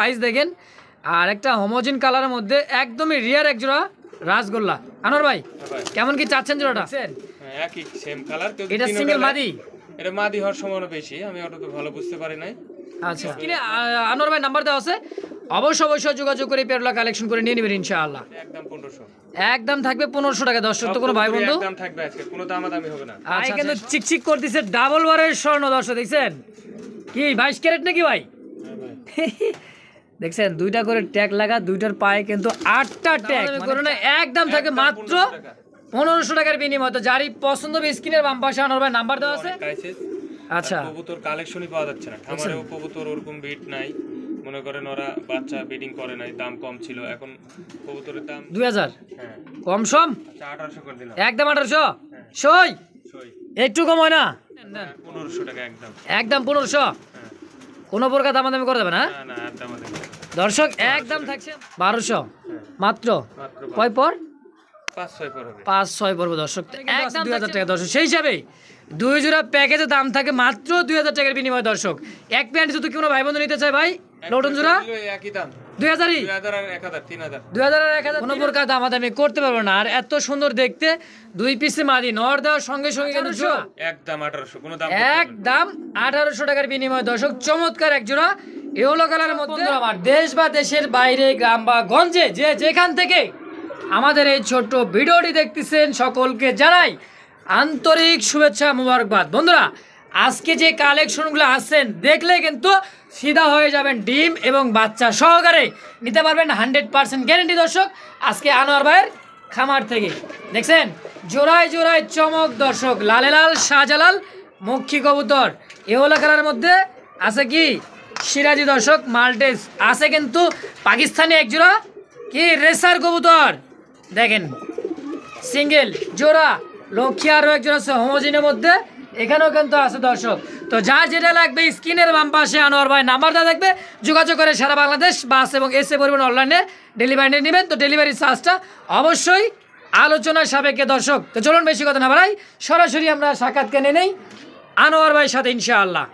Size দেখেন আর একটা হোমোজেন কালারের মধ্যে একদমই রিয়ার এক জোড়া রাসগোল্লা। আনোয়ার ভাই কেমন কি চাচ্ছেন জোড়াটা? একই সেম কালার। এটা সিঙ্গেল মাদি? এটা মাদি হওয়ার সম্ভাবনা বেশি, আমি ওটা তো ভালো বুঝতে পারি নাই। আচ্ছা কিনে আনোয়ার ভাই নাম্বার দেওয়া আছে, অবশ্যই যোগাযোগ করে পেয়ারগুলো কালেকশন করে নিয়ে নেবেন ইনশাআল্লাহ। একদম 1500, একদম থাকবে 1500 টাকা। দর্শক তো কোনো ভাই বন্ধু একদম থাকবে, আজকে কোনো দামাদামি হবে না। আচ্ছা কিন্তু চিকচিক করতেছে ডাবল বারের স্বর্ণ। দর্শক দেখছেন কি 22 ক্যারেট নাকি ভাই? দেখছেন দুইটা করে ট্যাগ লাগা, দুইটার পায়ে কিন্তু 8টা ট্যাগ করে না। একদম থাকে মাত্র 1500 টাকার বিনিময়। তো যারই পছন্দ হবে স্ক্রিনের বাম পাশে আনোয়ার ভাই নাম্বার দেওয়া আছে। আচ্ছা কবুতর কালেকশনই পাওয়া যাচ্ছে না, খামারেও কবুতর ওরকম বিট নাই, মনে করেন ওরা বাচ্চা ব্রিডিং করে নাই, দাম কম ছিল, এখন কবুতরের দাম 2000। হ্যাঁ কম সম আচ্ছা 1800 করে দিলাম। একদম 1800 সই সই একটু কম হয় না? 1500 টাকা একদম। একদম 1500, কোনো প্রকার দামাদামি করে দেবে না? না না আর দামাদামি। দর্শক একদম থাকছে 1200 মাত্র। কয় পর? 5-6 পর হবে। 5-6 পড়বে দর্শক, একদম 2000 টাকা। দর্শক সেই হিসাবে দুই জোড়া প্যাকেজের দাম থাকে মাত্র 2000 টাকার বিনিময়। দর্শক এক প্যান্ট যদি কোনো ভাই বন্ধু নিতে চায় ভাই লটন জোড়া একই দাম 2000ই, 2000 আর 1000 3000, 2000 আর 1000 কোনো প্রকার দামাদামি করতে পারবো না। আর এত সুন্দর দেখতে দুই পিসে মাদি নর দেওয়ার সঙ্গে সঙ্গে কিন্তু জোড়া একদম 1800, কোনো দাম একদম 1800 টাকার বিনিময়। দর্শক চমৎকার এক জোড়া ইয়েলো কালারের মধ্যে। আমার দেশ বা দেশের বাইরে গ্রাম বা গঞ্জে যে যেখান থেকে আমাদের এই ছোট্ট ভিডিওটি দেখতেছেন সকলকে জানাই আন্তরিক শুভেচ্ছা মুবারকবাদ। বন্ধুরা আজকে যে কালেকশনগুলো আসছেন দেখলে কিন্তু সিধা হয়ে যাবেন, ডিম এবং বাচ্চা সহকারে নিতে পারবেন 100% গ্যারেন্টি। দর্শক আজকে আনোয়ার ভাইয়ের খামার থেকে দেখছেন জোড়ায় জোড়ায় চমক। দর্শক লালে লাল শাহজালাল মক্ষী কবুতর ইয়েলো কালারের মধ্যে আছে কি সিরাজি। দর্শক মাল্টেস আছে কিন্তু পাকিস্তানি এক জোড়া কি রেসার কবুতর দেখেন সিঙ্গেল জোড়া। লক্ষ্মী আরও এক জোড়া আছে হোমোজিনের মধ্যে, এখানেও কিন্তু আছে। দর্শক তো যা যেটা লাগবে স্ক্রিনের বাম পাশে আনোয়ার ভাই নাম্বারটা দেখবে, যোগাযোগ করে সারা বাংলাদেশ বাস এবং এসে পরিমাণ অনলাইনে ডেলিভারি নিয়ে নেবেন। তো ডেলিভারি চার্জটা অবশ্যই আলোচনার সাপেক্ষে। দর্শক তো চলুন বেশি কথা না বাড়াই, সরাসরি আমরা সাক্ষাৎকার নিয়ে নেই আনোয়ার ভাইয়ের সাথে ইনশাআল্লাহ।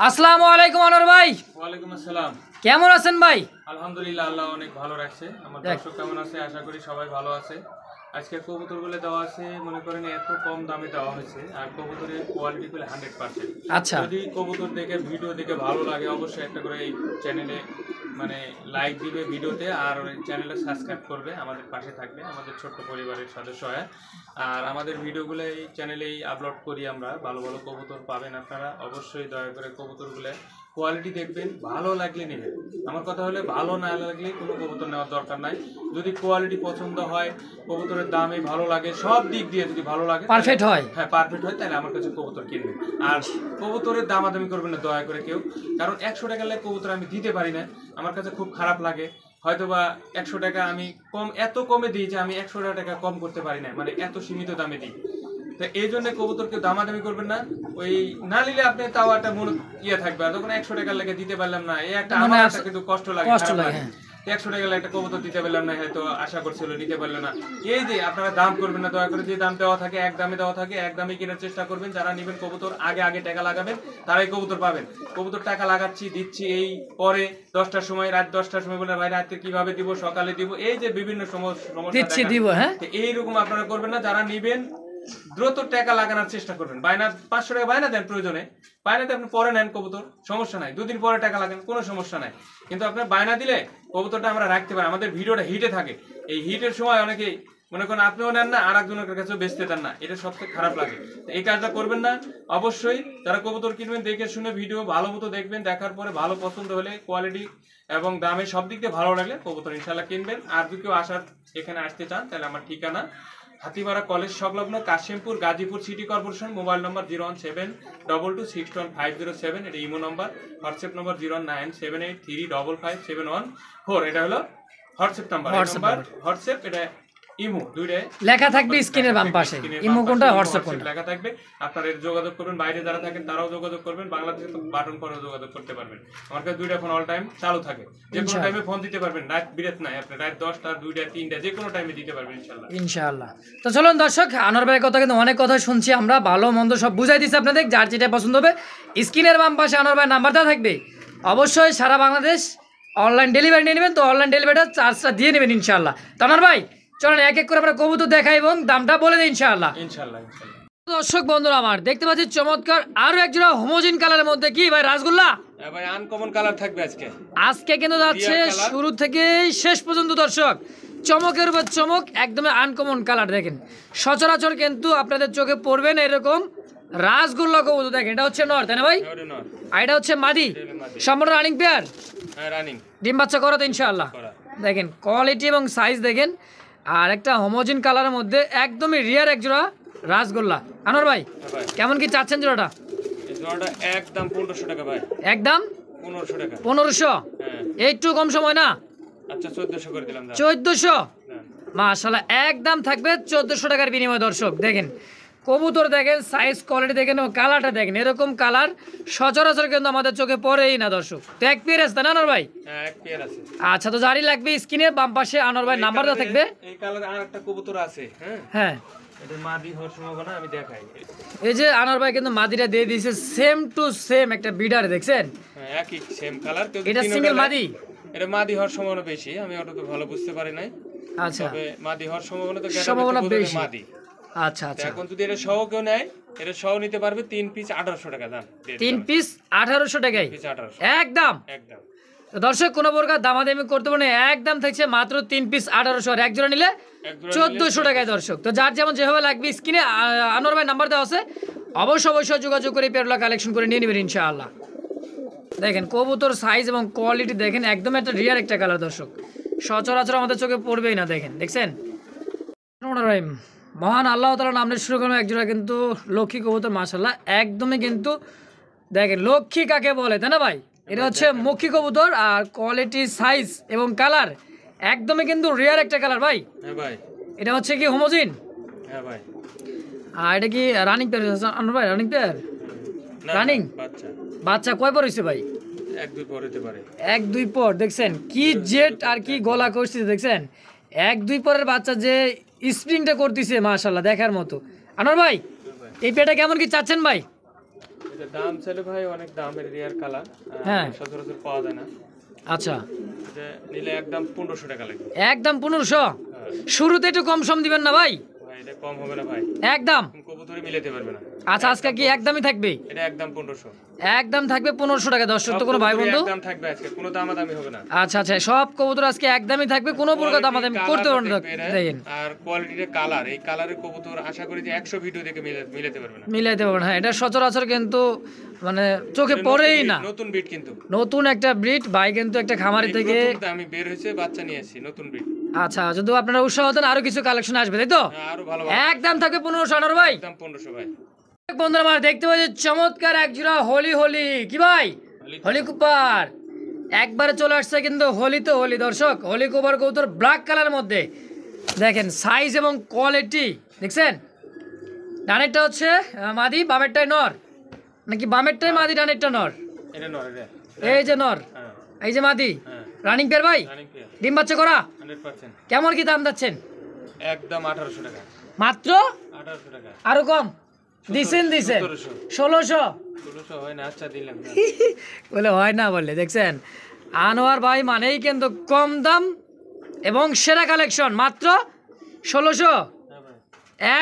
আসসালামু আলাইকুম আনোয়ার ভাই। ওয়ালাইকুম আসসালাম। কেমন আছেন ভাই? আলহামদুলিল্লাহ, আল্লাহ অনেক ভালো রাখছে। আমার দর্শক কেমন আছে? আশা করি সবাই ভালো আছে। আজকে কবুতরগুলো দেওয়া আছে মনে করেন এত কম দামে দেওয়া হয়েছে, আর কবুতরের কোয়ালিটি গুলো 100%। আচ্ছা যদি কবুতর দেখে ভিডিও দেখে ভালো লাগে অবশ্যই একটা করে এই চ্যানেলে মানে লাইক দিবে ভিডিওতে, আর চ্যানেলে সাবস্ক্রাইব করবে, আমাদের পাশে থাকবে, আমাদের ছোট্ট পরিবারের সদস্য হয়। আর আমাদের ভিডিওগুলো এই চ্যানেলেই আপলোড করি আমরা, ভালো ভালো কবুতর পাবেন আপনারা। অবশ্যই দয়া করে কবুতরগুলো কোয়ালিটি দেখবেন, ভালো লাগলে নেবেন। আমার কথা হলে ভালো না লাগলে কোনো কবুতর নেওয়ার দরকার নাই। যদি কোয়ালিটি পছন্দ হয়, কবুতরের দামে ভালো লাগে, সব দিক দিয়ে যদি ভালো লাগে, পারফেক্ট হয়, হ্যাঁ পারফেক্ট হয়, তাহলে আমার কাছে কবুতর কিনবেন। আর কবুতরের দামাদামি করবেন না দয়া করে কেউ, কারণ 100 টাকা লাগে কবুতর আমি দিতে পারি না, আমার কাছে খুব খারাপ লাগে। হয়তোবা 100 টাকা আমি কম, এত কমে দিই যে আমি 100 টাকা কম করতে পারি না, মানে এত সীমিত দামে দিই। তো এই জন্য কবুতরকে দামাদামি করবেন না, ওই না নিলে আপনি তাও একটা মনে ইয়ে থাকবে, আর তখন 100 টাকা লাগে দিতে পারলাম না, এই একটা আমার একটা কিন্তু কষ্ট লাগে। 100 টাকা লাগে একটা কবুতর দিতে পারলাম না, হয়তো আশা করছিল নিতে পারলো না। এই যে আপনারা দাম করবেন না দয়া করে, যে দাম দেওয়া থাকে এক দামে দেওয়া থাকে, এক দামে কেনার চেষ্টা করবেন। যারা নেবেন কবুতর আগে টাকা লাগাবেন, তারাই কবুতর পাবেন। কবুতর টাকা লাগাচ্ছি দিচ্ছি এই পরে 10টার সময়, রাত 10টার সময় বলে ভাই রাতে কিভাবে দিব, সকালে দিব, এই যে বিভিন্ন সমস্যা দিব, হ্যাঁ এইরকম আপনারা করবেন না। যারা নেবেন দ্রুত টাকা লাগানোর চেষ্টা করবেন। বায়না 500 টাকা বায়না দেন, প্রয়োজনে বায়নাতে আপনি পরে নেন কবুতর, সমস্যা নাই, 2 দিন পরে টাকা লাগান, কোনো সমস্যা নাই। কিন্তু আপনার বায়না দিলে কবুতরটা আমরা রাখতে পারি, আমাদের ভিডিওটা হিটে থাকে। এই হিটের সময় অনেকেই মনে করেন আপনিও নেন না, আর একজনের কাছেও বেচতে দেন না, এটা সবথেকে খারাপ লাগে। এই কাজটা করবেন না। অবশ্যই যারা কবুতর কিনবেন দেখে শুনে ভিডিও ভালো মতো দেখবেন, দেখার পরে ভালো পছন্দ হলে কোয়ালিটি এবং দামে সব দিক দিয়ে ভালো লাগলে কবুতর ইনশাল্লাহ কিনবেন। আর যদি কেউ এখানে আসতে চান তাহলে আমার ঠিকানা হাতিমারা কলেজ সংলগ্ন Kashimpur, Gazipur city corporation. Mobile নম্বর 01722615007, এটা ইমো নম্বর। হোয়াটসঅ্যাপ নম্বর 09778355714, এটা হলো হোয়াটসঅ্যাপ নাম্বার। হোয়াটসঅ্যাপ এটা ইমো, দুইটাই লেখা থাকবে স্ক্রিনের বাম পাশে, ইমো কোনটা হোয়াটসঅ্যাপ কোনটা লেখা থাকবে। আপনারা এর যোগাযোগ করবেন, বাইরে যারা থাকেন তারাও যোগাযোগ করবেন, বাংলাদেশে তো বাটন ফোনে যোগাযোগ করতে পারবেন। আমার কাছে 2টা ফোন অল টাইম চালু থাকে, যে কোনো টাইমে ফোন দিতে পারবেন, রাত বিরাত নাই, আপনি রাত 10টা 2টা 3টা যে কোনো টাইমে দিতে পারবেন ইনশাআল্লাহ। তো চলুন দর্শক, আনোয়ার ভাইয়ের কথা কিন্তু অনেক কথা শুনছি আমরা, ভালো মন্দ সব বুঝাই দিচ্ছি আপনাদের। যার যেটা পছন্দ হবে স্ক্রিনের বাম পাশে আনোয়ার ভাইয়ের নাম্বারটা থাকবে, অবশ্যই সারা বাংলাদেশ অনলাইন ডেলিভারি নিয়ে নেবেন, তো অনলাইন ডেলিভারিটা চার্জটা দিয়ে নেবেন ইনশাআল্লাহ। তানার ভাই চলেন এক এক করে আমরা কবুতর দেখাই এবং দামটা বলে দিই ইনশাআল্লাহ। ইনশাআল্লাহ। দর্শক বন্ধুরা আমার দেখতে পাচ্ছি চমৎকার আরো এক জোড়া হোমোজিন কালারের মধ্যে কি ভাই রাসগোল্লা, হ্যাঁ ভাই আনকমন কালার থাকবে আজকে। আজকে কিন্তু যাচ্ছে শুরু থেকে শেষ পর্যন্ত দর্শক চমকের উপর চমক, একদমই আনকমন কালার। দেখেন সচরাচর কিন্তু আপনাদের চোখে পড়বে না এরকম রাসগোল্লা কবুতর। দেখেন এটা হচ্ছে নর, তাই না ভাই? আর এটা হচ্ছে মাদি, সম্পূর্ণ রানিং পেয়ার, রানিং ডিম বাচ্চা করা তো ইনশাআল্লাহ। দেখেন কোয়ালিটি এবং সাইজ দেখেন, আর একটা হোমোজিন কালারের মধ্যে একদমই রিয়ার এক জোড়া রাসগোল্লা। আনোয়ার ভাই কেমন কি চাচ্ছেন জোড়াটা? জোড়াটা একদম 1500 টাকা ভাই। একদম 1500 টাকা। 1500? একটু কম সময় না? আচ্ছা 1400 করে দিলাম। 1400? মাশাআল্লাহ, একদম থাকবে 1400 টাকার বিনিময়ে। দর্শক দেখেন কবুতর দেখেন, সাইজ কোয়ালিটি দেখেন, ও কালারটা দেখেন, এরকম কালার সচরাচর কিন্তু আমাদের চোখে পড়েই না দর্শক। তো এক পেয়ার আছে না আনোয়ার ভাই? হ্যাঁ এক পেয়ার আছে। আচ্ছা, তো জারি লাগবে স্ক্রিনের বাম পাশে আনোয়ার ভাই নাম্বারটা থাকবে। এই কালারে আরেকটা কবুতর আছে। হ্যাঁ এটা মাদি হওয়ার সম্ভাবনা আমি দেখাই। এই যে আনোয়ার ভাই কিন্তু মাদিটা দিয়ে দিয়েছে সেম টু সেম একটা বিডার, দেখছেন? হ্যাঁ একই সেম কালার। এটা সিঙ্গেল মাদি? এটা মাদি হওয়ার সম্ভাবনা বেশি, আমি ওটা তো ভালো বুঝতে পারি নাই। আচ্ছা, তবে মাদি হওয়ার সম্ভাবনা তো সম্ভাবনা বেশি। মাদি। আচ্ছা আচ্ছা, এখন যদি এটা সহ কেউ নেয়, এটা সহ নিতে পারবে 3 পিস 1800 টাকা দাম। 3 পিস 1800 টাকায় 1800 একদম। একদম দর্শক কোনো প্রকার দামাদামি করতে পারে না, একদম থাকছে মাত্র 3 পিস 1800, আর এক জোড়া নিলে 1400 টাকায়। দর্শক তো যার যেমন যেভাবে লাগবে স্ক্রিনে আনোয়ার ভাই নাম্বার দেওয়া আছে, অবশ্যই যোগাযোগ করে পেয়ারগুলো কালেকশন করে নিয়ে নেবেন ইনশাআল্লাহ। দেখেন কবুতর সাইজ এবং কোয়ালিটি দেখেন, একদম একটা রিয়ার একটা কালার দর্শক, সচরাচর আমাদের চোখে পড়বেই না। দেখেন দেখছেন মহান আল্লাহ তাআলার নাম নিয়ে শুরু করলাম এক জোড়া কিন্তু লক্ষ্মী কবুতর। মাশাআল্লাহ একদমই কিন্তু দেখেন লক্ষ্মী কাকে বলে, তাই না ভাই? এটা হচ্ছে মক্ষী কবুতর, আর কোয়ালিটি সাইজ এবং কালার একদমই কিন্তু রিয়ার একটা কালার ভাই। হ্যাঁ ভাই এটা হচ্ছে কি হোমোজিন? হ্যাঁ ভাই। আর এটা কি রানিং পেয়ার আনোয়ার ভাই? Running pair? রানিং বাচ্চা। বাচ্চা কয় পর হইছে ভাই? 1-2 পর হতে পারে। 1-2 পর। দেখছেন কি জেট আর কি গলা করছে, দেখছেন 1-2 পরের বাচ্চা যে স্প্রিংটা করতেছে মাশাআল্লাহ দেখার মতো। আনোয়ার ভাই এই পেয়ারটা কেমন কি চাচ্ছেন ভাই? এটা দাম চলে ভাই অনেক দামের, রিয়ার কালার। হ্যাঁ সচরাচর পাওয়া যায় না। আচ্ছা, এটা নিলে একদম 1500 টাকা লাগবে। একদম 1500? শুরুতে একটু কম সম দিবেন না ভাই? ভাই এটা কম হবে না ভাই, একদম কবুতরে মিলাতে পারবে না। আচ্ছা, আজকে কি একদমই থাকবে? এটা একদম 1500। একদম থাকবে 1500 টাকা। দর্শক তো কোনো ভাই বন্ধু একদম থাকবে আজকে, কোনো দামাদামি হবে না। আচ্ছা আচ্ছা, সব কবুতর আজকে একদমই থাকবে, কোনো প্রকার দামাদামি করতে পারবেন না। দেখেন আর কোয়ালিটির কালার, এই কালারের কবুতর আশা করি যে 100 ভিডিও দেখে মিলাতে পারবে না, মিলাইতে পারবেন। হ্যাঁ এটা সচরাচর কিন্তু মানে চোখে পড়েই না। নতুন ব্রিড কিন্তু, নতুন একটা ব্রিড ভাই, কিন্তু একটা খামারি থেকে আমি বের হয়েছে বাচ্চা নিয়ে আসি, নতুন ব্রিড। আচ্ছা, যদি আপনারা উৎসাহ দেন আরো কিছু কালেকশন আসবে, তাই তো? আরো ভালো একদম থাকবে 1500 আনোয়ার ভাই। একদম 1500 ভাই। বন্ধুরা আমার দেখতে পাচ্ছি চমৎকার এক জোড়া হোলি কি ভাই, হোলি কুপার একবারে চলে আসছে কিন্তু হোলি তো হোলি। দর্শক হোলি কুপার কবুতর ব্ল্যাক কালারের মধ্যে দেখেন সাইজ এবং কোয়ালিটি দেখছেন। ডানেরটা হচ্ছে মাদি, বামেরটাই নর, নাকি বামেরটাই মাদি ডানেরটা নর? এটা নর, এটা এই যে নর, এই যে মাদি। রানিং পেয়ার ভাই, ডিম বাচ্চা করা 100%। কেমন কি দাম যাচ্ছেন? একদম 1800 টাকা মাত্র? 1800 টাকা আরো কম দিছেন? 1600 হয় না? আচ্ছা দিলাম বলে হয় না বলে। দেখছেন আনোয়ার ভাই মানেই কিন্তু কম দাম এবং সেরা কালেকশন, মাত্র 1600।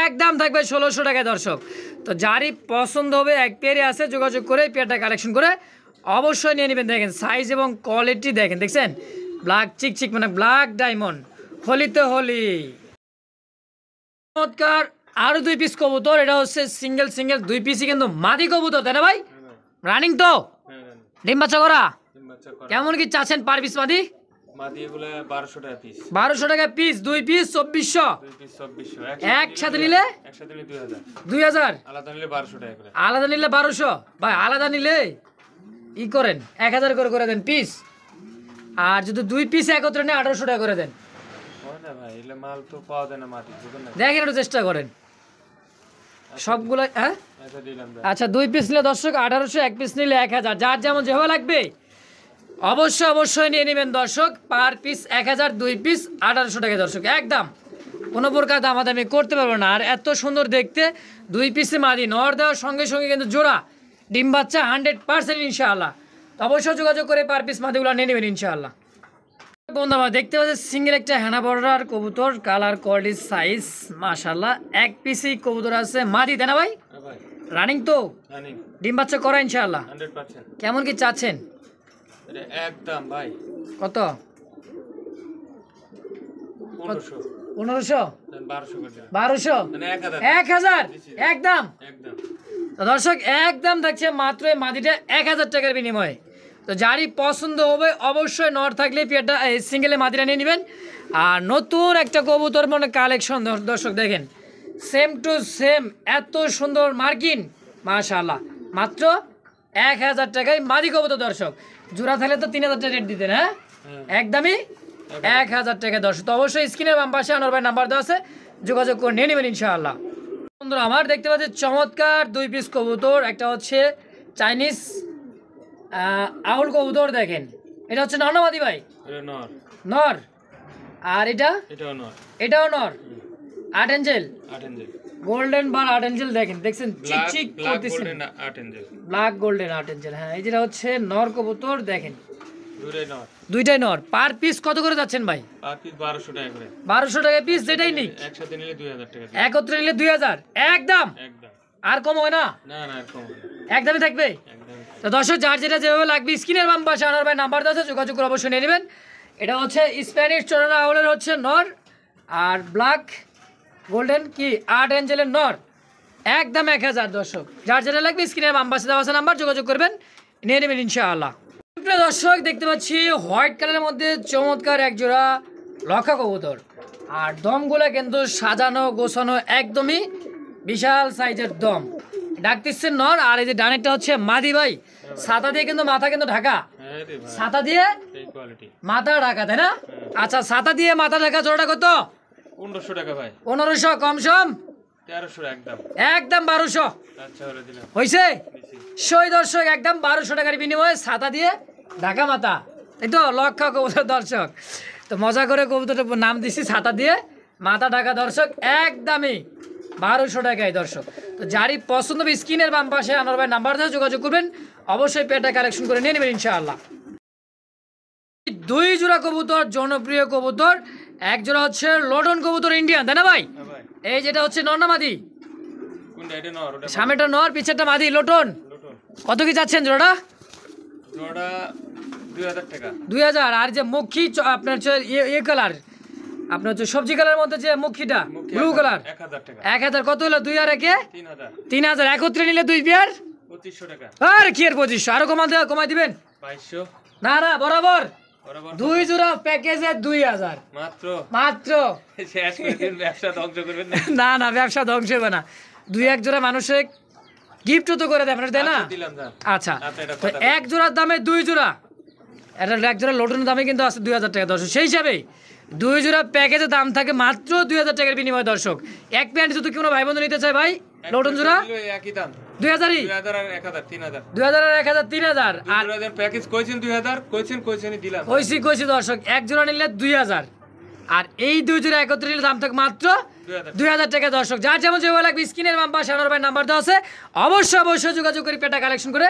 একদম থাকবে 1600 টাকায়। দর্শক তো যারই পছন্দ হবে এক পেয়ারে আছে, যোগাযোগ করে পেয়ারটা কালেকশন করে অবশ্যই নিয়ে নেবেন। দেখেন সাইজ এবং কোয়ালিটি দেখেন, দেখছেন ব্ল্যাক চিকচিক মানে ব্ল্যাক ডায়মন্ড, হোলিতে হোলি। চমৎকার আরো 2 পিস কবুতর, এটা হচ্ছে সিঙ্গেল 2 পিসই কিন্তু মাদি কবুতর, তাই না ভাই? রানিং তো, ডিম বাচ্চা করা। কেমন কি চাচ্ছেন পার পিস মাদি? মাদি এগুলা 1200 টাকা পিস। 1200 টাকা পিস, 2 পিস 2400। 2 পিস 2400, একসাথে নিলে 2000, আলাদা নিলে 1200 টাকা করে। আলাদা নিলে 1200 ভাই। আলাদা নিলে ই করেন 1000 করে দেন পিস, আর যদি 2 পিস একত্রে নেন 1800 টাকা করে দেন। হয় না ভাই, এলে মাল তো পাওয়া যায় না মাটি, বুঝুন না। দেখেন একটু চেষ্টা করেন সবগুলো। হ্যাঁ আচ্ছা দিলাম। আচ্ছা, 2 পিস নিলে দর্শক 1800, 1 পিস নিলে 1000, যার যেমন যেভাবে লাগবে অবশ্যই নিয়ে নেবেন দর্শক। পার পিস 1000, 2 পিস 1800 টাকা। দর্শক একদম কোনো প্রকার দামাদামি করতে পারবো না। আর এত সুন্দর দেখতে 2 পিসে মাদি, নর দেওয়ার সঙ্গে সঙ্গে কিন্তু জোড়া ডিম বাচ্চা 100% ইনশাআল্লাহ। তো অবশ্যই যোগাযোগ করে পার পিস মাদিগুলো নিয়ে নেবেন ইনশাআল্লাহ। বন্ধু আমরা দেখতে পাচ্ছি সিঙ্গেল একটা হেনা বর্ডার কবুতর, কালার কোয়ালিটি সাইজ মাশাআল্লাহ। এক পিসি কবুতর আছে, মাদি তাই না ভাই? ভাই রানিং তো রানিং ডিম বাচ্চা করা ইনশাআল্লাহ। 100%। কেমন কি চাচ্ছেন? এটা একদম ভাই কত? 1500 1500 1200 করে দিলাম। 1200 মানে 1000 1000 একদম। একদম। তো দর্শক একদম থাকছে মাত্র এই মাদিটা 1000 টাকার বিনিময়ে। তো যারই পছন্দ হবে অবশ্যই নর থাকলে পেয়ারটা সিঙ্গেলে মাদিটা নিয়ে নেবেন। আর নতুন একটা কবুতর মানে কালেকশন দর্শক দেখেন, সেম টু সেম এত সুন্দর মার্কিন মাশাআল্লাহ। মাত্র 1000 টাকায় মাদি কবুতর দর্শক। জোড়া থাকলে তো 3000 টাকা রেট দিতেন, হ্যাঁ একদমই 1000 টাকা দর্শক। তো অবশ্যই স্ক্রিনের বাম পাশে আনোয়ার ভাই নাম্বার দেওয়া আছে, যোগাযোগ করে নিয়ে নেবেন ইনশাআল্লাহ। বন্ধুরা আমার দেখতে পাচ্ছি চমৎকার 2 পিস কবুতর, একটা হচ্ছে চাইনিজ আউল কবুতর দেখেন, এটা হচ্ছে নর না মাদি ভাই? এটা নর। নর। আর এটাও নর। 8 এঞ্জেল, 8 এঞ্জেল। গোল্ডেন বার 8 এঞ্জেল দেখেন, দেখছেন চিকচিক করতেছে। Golden 8 Angel. Black golden 8 Angel, হ্যাঁ এই যেটা হচ্ছে নর কবুতর দেখেন, দুটোই নর। দুইটাই নর। পার পিস কত করে যাচ্ছেন ভাই? পার পিস 1200 টাকা করে। 1200 টাকা পিস, যেটাই নিক একসাথে নিলে 2000 টাকা। একত্রে নিলে 2000 একদম। একদম। আর কম হয় না? না না আর কম হবে না। একদমই থাকবে। একদম। তো দর্শক যার যেটা যেভাবে লাগবে স্ক্রিনের বাম পাশে আনোয়ার ভাই নাম্বার দেওয়া আছে, যোগাযোগ করে অবশ্যই নিয়ে নেবেন। এটা হচ্ছে স্প্যানিশ চোরানা আউলের হচ্ছে নর, আর ব্ল্যাক গোল্ডেন কি 8 এঞ্জেলের নর, একদম 1000 দর্শক। যার যেটা লাগবে স্ক্রিনের বাম পাশে দেওয়া আছে নাম্বার, যোগাযোগ করবেন নিয়ে নেবেন ইনশাআল্লাহ। দর্শক দেখতে পাচ্ছি হোয়াইট কালারের মধ্যে চমৎকার এক জোড়া লক্ষা কবুতর, আর দমগুলো কিন্তু সাজানো গোছানো একদমই বিশাল সাইজের দম। ডাকতেছে নর, আর এই যে ডানেরটা হচ্ছে মাদি ভাই। ছাতা দিয়ে কিন্তু মাথা কিন্তু ঢাকা, হ্যাঁ রে ভাই ছাতা দিয়ে এই কোয়ালিটি। মাথা ঢাকা তাই না? আচ্ছা ছাতা দিয়ে মাথা ঢাকা জোড়াটা কত? 1500 টাকা ভাই। 1500 কম সম 1300 একদম। একদম 1200 আচ্ছা হলে দিলাম। হয়েছে। দিছি। সই দর্শক একদম 1200 টাকার বিনিময়ে ছাতা দিয়ে ঢাকা মাথা, এই তো লক্ষা কবুতর দর্শক। তো মজা করে কবুতরের নাম দিছি ছাতা দিয়ে মাথা ঢাকা দর্শক, একদমই 1200 টাকায় দর্শক। তো যারই পছন্দ হবে স্ক্রিনের বাম পাশে আনোয়ার ভাই নাম্বার দিয়ে যোগাযোগ করবেন, অবশ্যই পেটা কালেকশন করে নিয়ে নেবেন ইনশাআল্লাহ। 2 জোড়া কবুতর জনপ্রিয় কবুতর, এক জোড়া হচ্ছে লটন কবুতর ইন্ডিয়ান তাই না ভাই? হ্যাঁ ভাই। এই যেটা হচ্ছে নর না মাদি? কোনটা? এটা নর। ওটা সামনেটা নর, পিছেরটা মাদি লটন। লটন। কত কি যাচ্ছেন জোড়াটা? জোড়া 2000 টাকা। 2000। আর যে মুখী আপনার হচ্ছে ইয়ে কালার, আপনার হচ্ছে সবজি কালারের মধ্যে যে মুখিটা ব্লু কালার, 1000 টাকা। 1000। কত হলো? 2 আর 1 3000। 3000। একত্রে নিলে 2 পেয়ার 2500 টাকা। আর কি এর 2500, আরো কমাই দিবেন? 2200। না না বরাবর বরাবর 2 জোড়া প্যাকেজে 2000 মাত্র। মাত্র। শেষ করে দিন, ব্যবসা ধ্বংস করবেন না। না না ব্যবসা ধ্বংস হবে না, 2-1 জোড়া মানুষের গিফটও তো করে দেয় মানুষ দেয় না? আচ্ছা, দিলাম স্যার। আচ্ছা আচ্ছা, এটা তো কথা 1 জোড়ার দামে 2 জোড়া, এটা 1 জোড়া লোটনের দামে কিন্তু আছে 2000 টাকা দর্শক। সেই হিসাবে 2 জোড়া প্যাকেজের দাম থাকে মাত্র 2000 টাকার বিনিময়ে দর্শক। এক প্যান্ট যদি কোনো ভাই বন্ধু নিতে চায় ভাই লোটন জোড়া একই দাম 2000ই, 2000 আর 1000 3000। 2000 আর 1000 3000। আর 2000 প্যাকেজ কইছেন 2000 কইছেনই দিলাম। কইছি দর্শক 1 জোড়া নিলে 2000, আর এই 2 জোড়া একত্রে নিলে দাম থাকে মাত্র 2000 টাকা দর্শক। যার যেমন যেভাবে লাগবে স্ক্রিনের বাম পাশে আনোয়ার ভাই নাম্বার দেওয়া আছে, অবশ্যই যোগাযোগ করে পেটা কালেকশন করে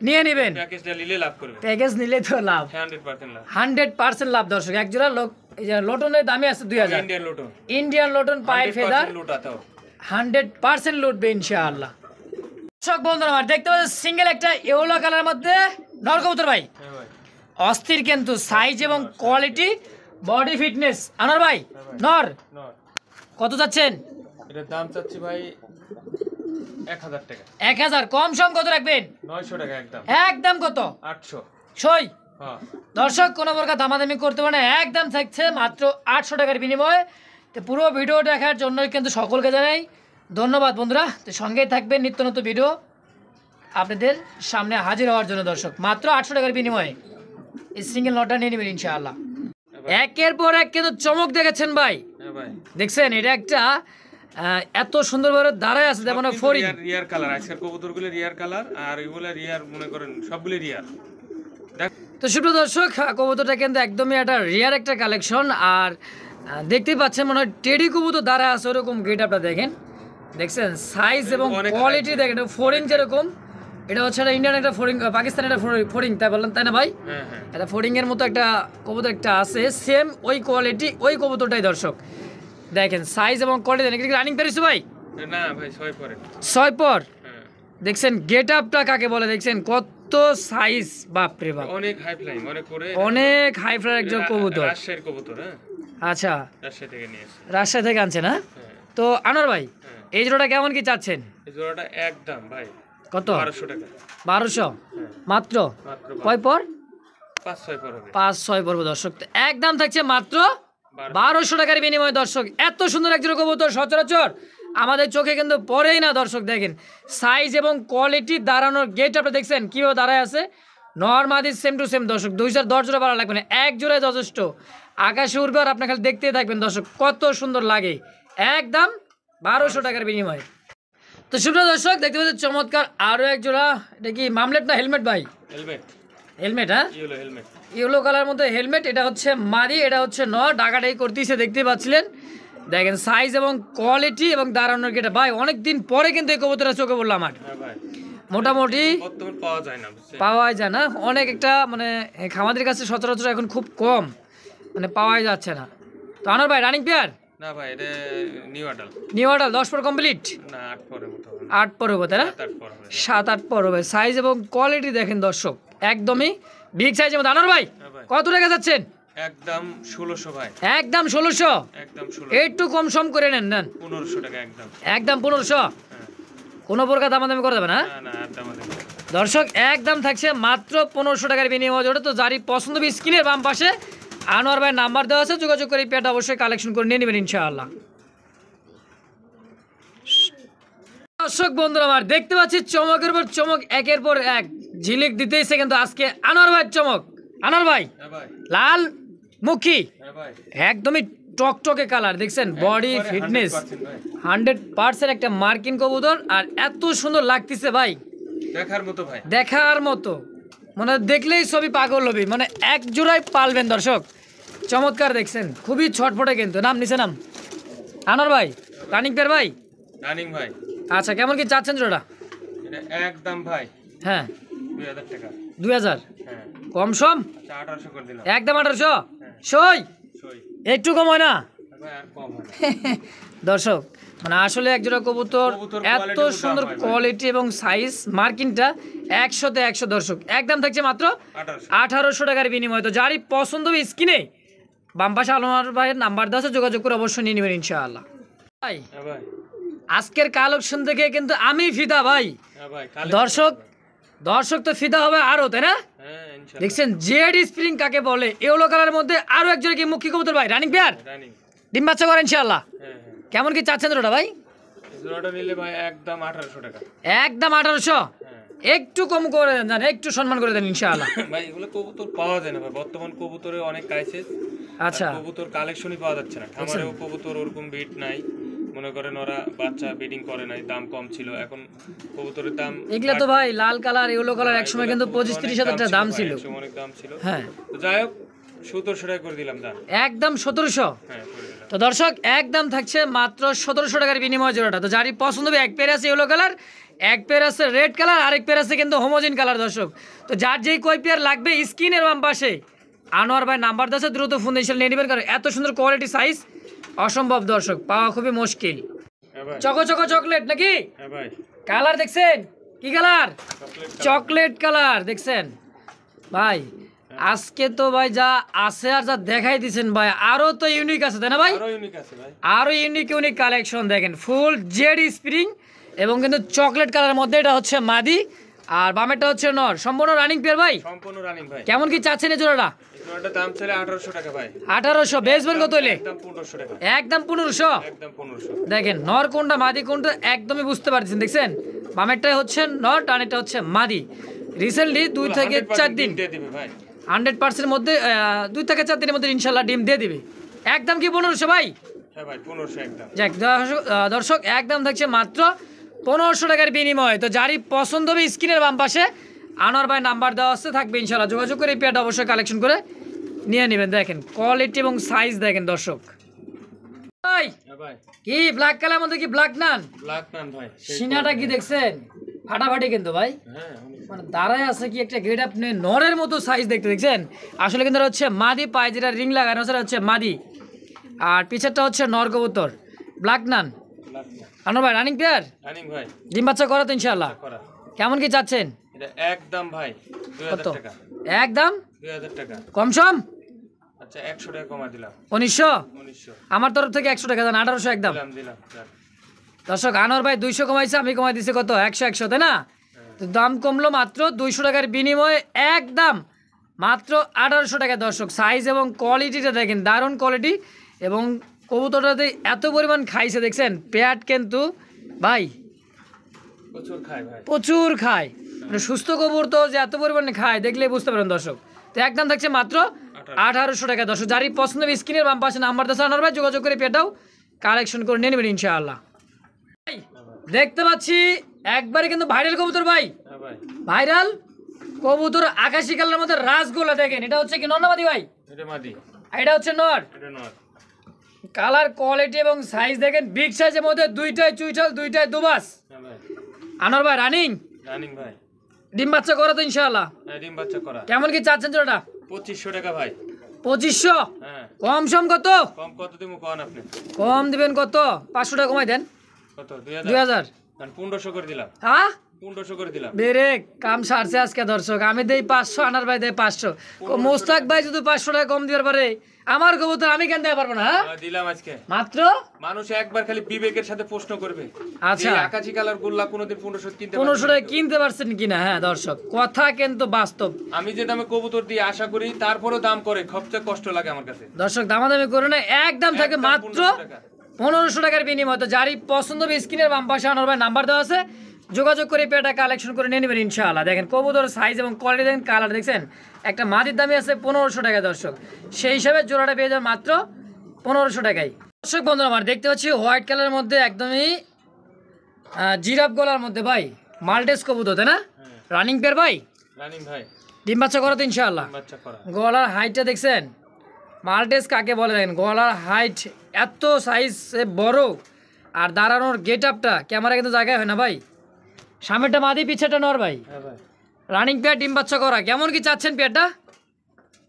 নিয়ে নেবেন। প্যাকেজটা নিলে লাভ করবে। প্যাকেজ নিলে তো লাভ, 100% লাভ। 100% লাভ দর্শক। এক জোড়া এই যে লোটনের দামে আছে 2000। ইন্ডিয়ান লটন। ইন্ডিয়ান লোটন পায়ের ফেদার 100% লুটাতো। 100% লুটবে ইনশাআল্লাহ। দর্শক বন্ধুরা আমার দেখতে পাচ্ছেন সিঙ্গেল একটা ইয়েলো কালারের মধ্যে নর কবুতর ভাই, হ্যাঁ ভাই। অস্থির কিন্তু সাইজ এবং কোয়ালিটি, বডি ফিটনেস। আনোয়ার ভাই নর নর। কত যাচ্ছেন? এটার দাম চাচ্ছি ভাই 1000 টাকা। 1000 কম সম কত রাখবেন? 900 টাকা একদম। একদম কত? 800। সই হ্যাঁ। দর্শক কোনো প্রকার দামাদামি করতে পারে না, একদম থাকছে মাত্র 800 টাকার বিনিময়ে। তো পুরো ভিডিও দেখার জন্যই কিন্তু সকলকে জানাই ধন্যবাদ বন্ধুরা। তো সঙ্গেই থাকবেন নিত্য নতুন ভিডিও আপনাদের সামনে হাজির হওয়ার জন্য দর্শক। মাত্র 800 টাকার বিনিময়ে এই সিঙ্গেল নটটা নিয়ে নেবেন ইনশাআল্লাহ। একের পর এক কিন্তু চমক দেখেছেন ভাই, হ্যাঁ ভাই। দেখছেন এটা একটা এত সুন্দরভাবে দাঁড়ায় আছে যেমন ফড়িং। রিয়ার কালার, আজকের কবুতরগুলো রিয়ার কালার, আর এগুলো রিয়ার মনে করেন সবগুলো রিয়ার। তো সুপ্রিয় দর্শক কবুতরটা কিন্তু একদমই একটা রিয়ার একটা কালেকশন। আর দেখতেই পাচ্ছেন মনে হয় টেডি কবুতর দাঁড়ায় আছে ওরকম গেট আপটা দেখেন, দেখছেন সাইজ এবং কোয়ালিটি দেখেন, ফোরিং যেরকম এটা হচ্ছে একটা ইন্ডিয়ান একটা ফোরিং, পাকিস্তানি একটা ফোরিং, তাই বললেন তাই না ভাই? হ্যাঁ হ্যাঁ এটা ফোরিং এর মতো একটা কবুতর একটা আছে, সেম ওই কোয়ালিটি ওই কবুতরটাই দর্শক দেখেন সাইজ এবং কোয়ালিটি। দেখেন রানিং পেরেছো ভাই? না ভাই 6 পরে। 6 পর। হ্যাঁ দেখছেন গেট আপটা কাকে বলে, দেখছেন কত সাইজ, বাপ রে বাপ, অনেক হাই ফ্লাই মনে করে, অনেক হাই ফ্লাই একজন কবুতর। রাজশাহীর কবুতর। হ্যাঁ আচ্ছা, রাজশাহী থেকে নিয়ে এসেছি। রাজশাহী থেকে আনছে না? হ্যাঁ তো আনোয়ার ভাই হ্যাঁ এই জোড়াটা কেমন কি চাচ্ছেন? এই জোড়াটা একদম ভাই কত? 1200 টাকা। 1200 হ্যাঁ মাত্র? মাত্র কয় পর? 5-6 পর হবে। 5-6 পর্ব দর্শক, তো একদম থাকছে মাত্র 1200 টাকার বিনিময়ে দর্শক। এত সুন্দর একজন কবুতর সচরাচর আমাদের চোখে কিন্তু পড়েই না দর্শক। দেখেন সাইজ এবং কোয়ালিটি, দাঁড়ানোর গেট আপনি দেখছেন কীভাবে দাঁড়ায় আছে, নর্মাদি সেম টু সেম দর্শক। 2010 জোড়া ভালো লাগবে না, এক জোড়ায় যথেষ্ট। আকাশে উড়বে আর আপনি খালি দেখতেই থাকবেন দর্শক, কত সুন্দর লাগে। একদম 1200 টাকার বিনিময়ে। তো সুপ্রিয় দর্শক দেখতে পাচ্ছেন চমৎকার আরও এক জোড়া। এটা কি মামলেট না হেলমেট ভাই? হেলমেট। হেলমেট, হ্যাঁ ইয়েলো হেলমেট। ইয়েলো কালার মধ্যে হেলমেট। এটা হচ্ছে মাদি, এটা হচ্ছে ডাকাটাই করতেছে দেখতে পাচ্ছিলেন। দেখেন সাইজ এবং কোয়ালিটি এবং দাঁড়ানোর গেটা ভাই, অনেক দিন পরে কিন্তু এই কবুতরটা চোখে পড়লো আমার। হ্যাঁ ভাই মোটামুটি বর্তমান পাওয়া যায় না, বুঝছেন? পাওয়া যায় না, অনেক একটা মানে খামাদের কাছে সচরাচর এখন খুব কম, মানে পাওয়াই যাচ্ছে না। তো আনোয়ার ভাই রানিং পেয়ার? না ভাই এটা নিউ অ্যাডাল্ট। নিউ অর্ডার 10 পর কমপ্লিট? না 8 পরের মতো হবে। 8 পর হবে তাই না? 7-8 পর হবে। 7-8 পর হবে। সাইজ এবং কোয়ালিটি দেখেন দর্শক, একদমই বিগ সাইজের মধ্যে। আনোয়ার ভাই হ্যাঁ ভাই কত টাকা যাচ্ছেন? একদম 1600 ভাই। একদম 1600? একদম 1600। একটু কম সম করে নেন। 1500 টাকা একদম। একদম 1500? হ্যাঁ কোনো প্রকার দামাদামি করে দেবে না? না না একদম আমাদের। দর্শক একদম থাকছে মাত্র 1500 টাকার বিনিময় জোড়া। তো যারই পছন্দ হবে স্ক্রিনের বাম পাশে আনোয়ার ভাই নাম্বার দেওয়া আছে, যোগাযোগ করে এই পেয়ারটা অবশ্যই কালেকশন করে নিয়ে নেবেন ইনশাআল্লাহ। দর্শক বন্ধুরা আমার দেখতে পাচ্ছি চমকের পর চমক, একের পর এক ঝিলিক দিতেইছে কিন্তু আজকে আনোয়ার ভাইয়ের চমক। আনোয়ার ভাই হ্যাঁ ভাই। লাল মুখী, হ্যাঁ ভাই একদমই টকটকে কালার, দেখছেন বডি একবারে ফিটনেস 100% ভাই। 100% একটা মার্কিন কবুতর। আর এত সুন্দর লাগতেছে ভাই, দেখার মতো ভাই। দেখার মতো, মানে দেখলেই ছবি পাগল হবি, মানে এক জোড়ায় পালবেন দর্শক। চমৎকার দেখছেন, খুবই ছটফটে কিন্তু। নাম নিচে নাম আনোয়ার ভাই, রানিং পেয়ার ভাই? রানিং ভাই। আচ্ছা কেমন কি চাচ্ছেন জোড়া? এটা একদম ভাই হ্যাঁ 2000 টাকা। 2000 হ্যাঁ কম সম? আচ্ছা 1800 করে দিলাম। একদম 1800? সই সই। একটু কম হয় না? ভাই আর কম হয় না। দর্শক মানে আসলে এক জোড়া কবুতর কবুতর এত quality সুন্দর দাম হয় ভাই। কোয়ালিটি এবং সাইজ মার্কিনটা 100-তে 100 দর্শক। একদম থাকছে মাত্র 1800। 1800 টাকার বিনিময়। তো যারই পছন্দ হবে স্ক্রিনে বাম পাশে আনোয়ার ভাইয়ের নাম্বার দেওয়া আছে, যোগাযোগ করে অবশ্যই নিয়ে নেবেন ইনশাআল্লাহ। ভাই হ্যাঁ ভাই। আজকের কালেকশন দেখে কিন্তু আমি ফিদা ভাই। হ্যাঁ ভাই দর্শক তো ফিদা হবে আরো, তাই না? হ্যাঁ ইনশাআল্লাহ। দেখছেন জেড স্প্রিং কাকে বলে, ইয়েলো কালারের মধ্যে আরো একজনের কি মুখী কবুতর ভাই, রানিং পেয়ার, রানিং। ডিম বাচ্চা করেন ইনশাআল্লাহ। হ্যাঁ হ্যাঁ। কেমন কি চাচ্ছেন ওটা ভাই? জোড়াটা নিলে ভাই একদম 1800 টাকা। একদম 1800? হ্যাঁ একটু কম করে দেন, একটু সম্মান করে দেন ইনশাআল্লাহ। ভাই এগুলো কবুতর পাওয়া যায় না ভাই, বর্তমান কবুতরে অনেক ক্রাইসিস। আচ্ছা কবুতর কালেকশনই পাওয়া যাচ্ছে না, খামারেও কবুতর ওরকম বিট নাই, মনে করেন ওরা বাচ্চা ব্রিডিং করে নাই, দাম কম ছিল, এখন কবুতরের দাম এগুলা তো ভাই লাল কালার ইয়েলো কালার একসময় কিন্তু 25-30 হাজার টাকা দাম ছিল। অনেক দাম ছিল। হ্যাঁ তো যাই হোক 1700 টাকা করে দিলাম দাম। একদম 1700? হ্যাঁ করে দিলাম। তো দর্শক একদম থাকছে মাত্র 1700 টাকার বিনিময় জোড়াটা। তো যারই পছন্দ হবে, এক পেয়ার আছে ইয়েলো কালার, এক পেয়ার আছে রেড কালার, আরেক পেয়ার আছে কিন্তু হোমোজিন কালার দর্শক। তো যার যেই কয় পেয়ার লাগবে স্ক্রিনের বাম পাশে আনোয়ার ভাই নাম্বার দেওয়া, দ্রুত ফোন দিয়ে নিয়ে নেবেন, কারণ এত সুন্দর কোয়ালিটি সাইজ অসম্ভব দর্শক, পাওয়া খুবই মুশকিল। হ্যাঁ ভাই। চকো চকো চকলেট নাকি হ্যাঁ ভাই। কালার দেখছেন, কি কালার? চকলেট চকলেট কালার দেখছেন ভাই। আজকে তো ভাই যা আছে আর যা দেখাই দিছেন ভাই, আরো তো ইউনিক আছে তাই না ভাই? আরো ইউনিক আছে ভাই। আরো ইউনিক কালেকশন দেখেন, ফুল জেড স্প্রিং এবং কিন্তু চকলেট কালারের মধ্যে। এটা হচ্ছে মাদি আর বামেরটা হচ্ছে নর, সম্পূর্ণ রানিং পেয়ার ভাই। সম্পূর্ণ রানিং ভাই। কেমন কি চাচ্ছেন এই জোড়াটা? এই জোড়াটার দাম ছিল 1800 টাকা ভাই। 1800? বেচবেন কত হলে? একদম 1500 টাকা। একদম 1500? একদম 1500। দেখেন নর কোনটা মাদি কোনটা একদমই বুঝতে পারছেন, দেখছেন বামেরটা হচ্ছে নর, টানেরটা হচ্ছে মাদি। রিসেন্টলি 2 থেকে 4 দিন দিয়ে দিবে ভাই। 100% মধ্যে 2 থেকে 4 দিনের মধ্যে ইনশাল্লাহ ডিম দিয়ে দিবে। একদম কি 1500 ভাই? হ্যাঁ ভাই 1500 একদম। যাক দর্শক একদম থাকছে মাত্র 1500 টাকার বিনিময়। তো যারই পছন্দ হবে স্ক্রিনের বাম পাশে আনোয়ার ভাই নাম্বার দেওয়া আছে, থাকবে ইনশাল্লাহ, যোগাযোগ করে এই পেয়ারটা অবশ্যই কালেকশন করে নিয়ে নেবেন। দেখেন কোয়ালিটি এবং সাইজ দেখেন দর্শক। ভাই হ্যাঁ ভাই। কি ব্ল্যাক কালার মধ্যে কি ব্ল্যাক নান, ব্ল্যাক নান ভাই। সিনাটা কি দেখছেন? ফাটাফাটি কিন্তু ভাই, হ্যাঁ মানে দাঁড়ায় আছে কি একটা গেট আপনি নরের মতো সাইজ দেখতে দেখছেন। আসলে কিন্তু এটা হচ্ছে মাদি পায়, যেটা রিং লাগানো সেটা হচ্ছে মাদি, আর পিছেরটা হচ্ছে নর কবুতর ব্ল্যাক নান। আনোয়ার ভাই রানিং পেয়ার, রানিং ভাই, ডিম বাচ্চা করা তো ইনশাআল্লাহ। করা। কেমন কি চাচ্ছেন? এটা একদম ভাই 2000 কত? টাকা, একদম 2000 টাকা। কম সম আচ্ছা 100 টাকা কমা দিলাম, 1900। 1900 আমার তরফ থেকে 100 টাকা দেন, 1800 একদম। দিলাম। দর্শক আনোয়ার ভাই 200 কমাইছে, আমি কমাই দিছি কত 100 তাই না? তো দাম কমলো মাত্র 200 টাকার বিনিময়ে একদম মাত্র 1800 টাকা। দর্শক সাইজ এবং কোয়ালিটিটা দেখেন, দারুণ কোয়ালিটি, এবং কবুতরটাতে এত পরিমাণ খাইছে দেখছেন। পেয়াট কিন্তু ভাই প্রচুর খায় ভাই, প্রচুর খায়, মানে সুস্থ কবুতর যে এত পরিমাণে খায় দেখলেই বুঝতে পারেন দর্শক। তো একদম থাকছে মাত্র 1800 টাকা। দর্শক যারই পছন্দ স্ক্রিনের বাম পাশে নাম্বার দেওয়া আনোয়ার ভাই যোগাযোগ করে পেটাও কালেকশন করে নিয়ে নেবেন ইনশাআল্লাহ। দেখতে পাচ্ছি একবারে কিন্তু ভাইরাল কবুতর ভাই, হ্যাঁ ভাই, ভাইরাল কবুতর আকাশি কালারের মধ্যে রাসগোলা দেখেন। এটা হচ্ছে কি নন্নাবাদি ভাই? এটা মাদি, এটা হচ্ছে নর। এটা নর। কালার কোয়ালিটি এবং সাইজ দেখেন, বিগ সাইজের মধ্যে দুইটাই চুইঠাল, দুইটাই দুবাস। হ্যাঁ ভাই, আনোয়ার ভাই রানিং রানিং ভাই, ডিম বাচ্চা করা তো ইনশাআল্লাহ। হ্যাঁ ডিম বাচ্চা করা। কেমন কি চাচ্ছেন জোড়াটা? 2500 টাকা ভাই। 2500? হ্যাঁ কম সম কত? কম কত দিমু কোন আপনি? কম দিবেন কত? 500 টাকা কমাই দেন। কত? 2000। 1500 করে দিলাম। হ্যাঁ 1500 করে দিলাম। বেরে কাম সারছে আজকে দর্শক। আমি দেই 500, আনার ভাই দেয় 500। মোস্তাক ভাই যদি 500 টাকা কম দিবার পারে, আমার কবুতর আমি কেন দিতে পারবো না? হ্যাঁ দিলাম আজকে মাত্র। মানুষ একবার খালি বিবেকের সাথে প্রশ্ন করবে, আচ্ছা যে আকাশী কালার গোল্লা কোনোদিন 1500 কিনতে 1500 পারবেন টাকা কিনতে পারছেন কিনা? হ্যাঁ দর্শক কথা কিন্তু বাস্তব। আমি যে দামে কবুতর দিয়ে আশা করি তারপরেও দাম করে সবচেয়ে কষ্ট লাগে আমার কাছে। দর্শক দামাদামি করে না, একদম থাকে একদম মাত্র 1500 টাকা। 1500 টাকার বিনিময়। তো যারই পছন্দ হবে স্ক্রিনের বাম পাশে আনোয়ার ভাই নাম্বার দেওয়া আছে, যোগাযোগ করে পেটা কালেকশন করে নিয়ে নেবেন ইনশাআল্লাহ। দেখেন কবুতর সাইজ এবং কোয়ালিটি দেখেন, কালার দেখছেন। একটা মাটির দামই আছে 1500 টাকা দর্শক, সেই হিসাবে জোড়াটা পেয়ে যাবেন মাত্র 1500 টাকায়। দর্শক বন্ধুরা আমার দেখতে পাচ্ছি হোয়াইট কালারের মধ্যে একদমই জিরাফ গলার মধ্যে ভাই মাল্টেস কবুতর তাই না? রানিং পেয়ার ভাই, রানিং ভাই, ডিম বাচ্চা করা তো ইনশাআল্লাহ। ডিম বাচ্চা করা। গলার হাইটটা দেখছেন, মাল্টেস কাকে বলে দেখেন, গলার হাইট এত সাইজ বড়, আর দাঁড়ানোর গেট আপটা ক্যামেরা কিন্তু জায়গায় হয় না ভাই। সামনেটা মাদি, পিছেটা নর ভাই। হ্যাঁ ভাই, রানিং পেয়ার, ডিম বাচ্চা করা। কেমন কি চাচ্ছেন পেয়ারটা?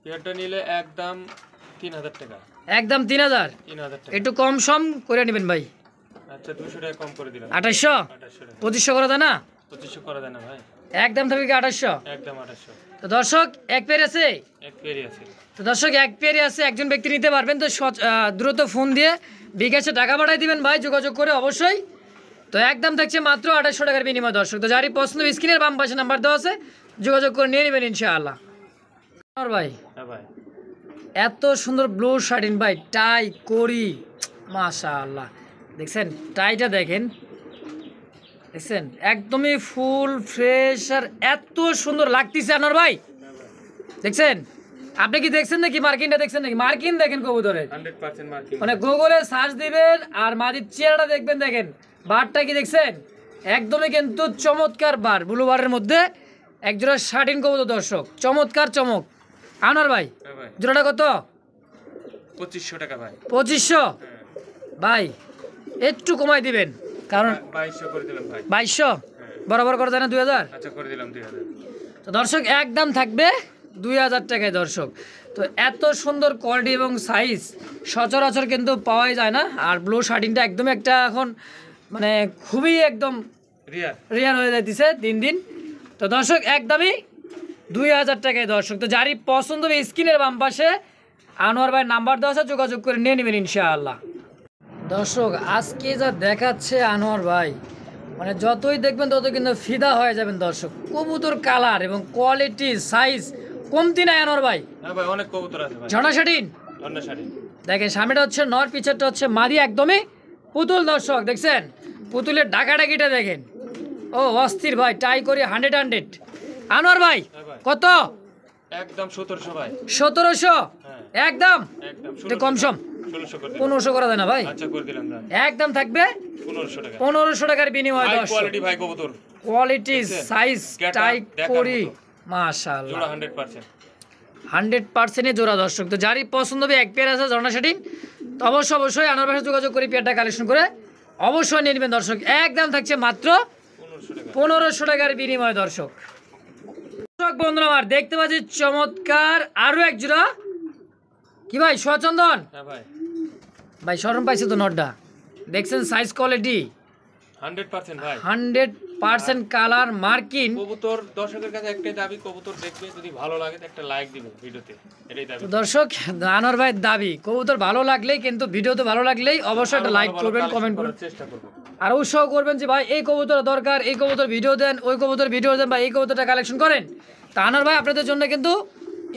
পেয়ারটা নিলে একদম 3000 টাকা। একদম 3000। 3000 টাকা। একটু কম সম করে নেবেন ভাই। আচ্ছা 200 টাকা কম করে দিলাম। 2800? 2800 টাকা। 2500 করে দেয় না? 2500 করা দেয় না ভাই? একদম থাকবে কি 2800? একদম 2800। তো দর্শক এক পেয়ার আছে, এক পেয়ারই আছে। তো দর্শক এক পেয়ারই আছে, একজন ব্যক্তি নিতে পারবেন। তো দ্রুত ফোন দিয়ে বিকাশে টাকা পাঠিয়ে দিবেন ভাই, যোগাযোগ করে অবশ্যই। তো একদম থাকছে মাত্র 2800 টাকার বিনিময় দর্শক। তো যারই পছন্দ স্ক্রিনের বাম পাশে নাম্বার দেওয়া আছে, যোগাযোগ করে নিয়ে নেবেন ইনশাআল্লাহ। ভাই হ্যাঁ ভাই, এত সুন্দর ব্লু শার্টিন ভাই, টাই করি মাশাআল্লাহ। দেখছেন টাইটা দেখেন, দেখছেন একদমই ফুল ফ্রেশ, আর এত সুন্দর লাগতেছে আনোয়ার ভাই। দেখছেন আপনি কি দেখছেন নাকি মার্কিনটা দেখছেন নাকি? মার্কিন দেখেন কবুতরের 100% মার্কিং। মানে গুগলে সার্চ দিবেন আর মাদির চেহারাটা দেখবেন, দেখেন বারটা কি দেখছেন, একদমই কিন্তু চমৎকার বার, ব্লু বারের মধ্যে একজোড়া শার্টিন কবুতর দর্শক, চমৎকার চমক। আনোয়ার ভাই হ্যাঁ ভাই, জোড়াটা কত? 2500 টাকা ভাই। 2500? হ্যাঁ ভাই একটু কমাই দিবেন, কারণ 2200 করে দিলাম ভাই। 2200 বরাবর করে দেয় না 2000? আচ্ছা করে দিলাম 2000। তো দর্শক একদম থাকবে 2000 টাকায় দর্শক। তো এত সুন্দর কোয়ালিটি এবং সাইজ সচরাচর কিন্তু পাওয়াই যায় না। আর ব্লু শার্টিংটা একদম একটা এখন মানে খুবই একদম রিয়ার। রিয়ার হয়ে যাইতেছে দিন দিন। তো দর্শক একদমই 2000 টাকায় দর্শক। তো যারই পছন্দ হবে স্ক্রিনের বাম পাশে আনোয়ার ভাইয়ের নাম্বার দেওয়া আছে, যোগাযোগ করে নিয়ে নেবেন ইনশাআল্লাহ। দর্শক আজকে যা দেখাচ্ছে আনোয়ার ভাই, মানে যতই দেখবেন তত কিন্তু ফিদা হয়ে যাবেন দর্শক। কবুতর কালার এবং কোয়ালিটি সাইজ কমতি নাই আনোয়ার ভাই। হ্যাঁ ভাই, অনেক কবুতর আছে ভাই। ঝর্ণা শাটিন অন্য শাড়ি দেখেন, সামনেটা হচ্ছে নর, পিছেরটা হচ্ছে মাদি, একদমই পুতুল দর্শক। দেখছেন পুতুলের ডাকাডাকিটা দেখেন, ও অস্থির ভাই, টাই করি 100 আনোয়ার ভাই। হ্যাঁ ভাই, কত? একদম 1700 ভাই। 1700? হ্যাঁ একদম একদম একটু কম সম 1600 করে দিলাম। 1500 করা যায় না ভাই? আচ্ছা করে দিলাম না, একদম থাকবে 1500 টাকা। 1500 টাকার বিনিময় হাই দর্শক। কোয়ালিটি ভাই কবুতর, কোয়ালিটি সাইজ Get up, টাই দেখার করি মতো। মাশাআল্লাহ, জোড়া 100%। 100% জোড়া দর্শক। তো যারই পছন্দ হবে এক পেয়ার আছে ঝর্ণা শাটিন, তো অবশ্যই আনোয়ার ভাইয়ের সাথে যোগাযোগ করে পেয়ারটা কালেকশন করে অবশ্যই নিয়ে নেবেন দর্শক। একদম থাকছে মাত্র 1500 টাকার বিনিময়ে দর্শক। দর্শক বন্ধুরা আমার দেখতে পাচ্ছি চমৎকার আরো এক জোড়া কি ভাই সচন্দন হ্যাঁ ভাই ভাই শরম পাইছে তো নটটা দেখছেন সাইজ কোয়ালিটি 100% ভাই 100% কালার মার্কিন কবুতর দর্শকের কাছে একটাই দাবি, কবুতর দেখবে যদি ভালো লাগে তো একটা লাইক দিবেন ভিডিওতে, এটাই দাবি। তো দর্শক আনোয়ার ভাইয়ের দাবি কবুতর ভালো লাগলেই কিন্তু ভিডিওতে ভালো লাগলেই অবশ্যই একটা লাইক করবেন, কমেন্ট করবেন, চেষ্টা করব। আর উৎসাহ করবেন যে ভাই এই কবুতর দরকার, এই কবুতর ভিডিও দেন, ওই কবুতর ভিডিও দেন বা এই কবুতরটা কালেকশন করেন। তা আনোয়ার ভাই আপনাদের জন্য কিন্তু